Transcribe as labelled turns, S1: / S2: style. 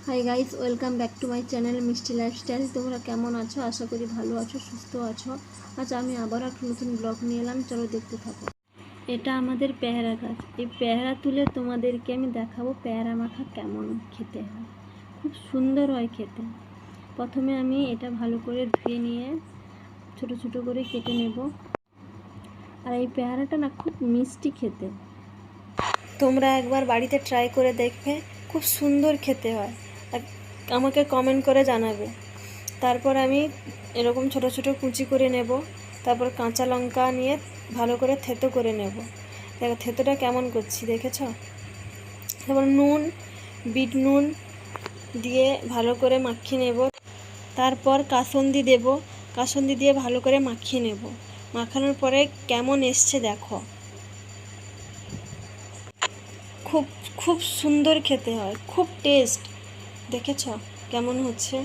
S1: Hi guys, welcome back to my channel মিষ্টি lifestyle. তোমরা কেমন আছো? আশা করি ভালো আছো, সুস্থ আছো। আজ আমি আবার একটা নতুন ব্লগ নিয়ে এলাম, চলো দেখতে থাকো। এটা আমাদের পেয়ারা গাছ। এই পেয়ারা তুলে তোমাদেরকে আমি দেখাবো পেয়ারা মাখা কেমন খেতে হয়। খুব সুন্দর হয় খেতে। প্রথমে আমি এটা ভালো করে ধুয়ে নিয়ে ছোট ছোট করে কেটে নেব। আর এই পেয়ারাটা না খুব মিষ্টি খেতে, তোমরা একবার বাড়িতে ট্রাই করে দেখবে, খুব সুন্দর খেতে হয়। আর আমাকে কমেন্ট করে জানাবে। তারপর আমি এরকম ছোট ছোট কুচি করে নেব। তারপর কাঁচা লঙ্কা নিয়ে ভালো করে থেতো করে নেব। দেখো থেতোটা কেমন করছি, দেখেছ? তারপর নুন, বিট নুন দিয়ে ভালো করে মাখিয়ে নেব। তারপর কাসুন্দি দেব, কাসুন্দি দিয়ে ভালো করে মাখিয়ে নেব। মাখানোর পরে কেমন এসছে দেখো, খুব খুব সুন্দর খেতে হয়, খুব টেস্ট। দেখেছ কেমন হচ্ছে?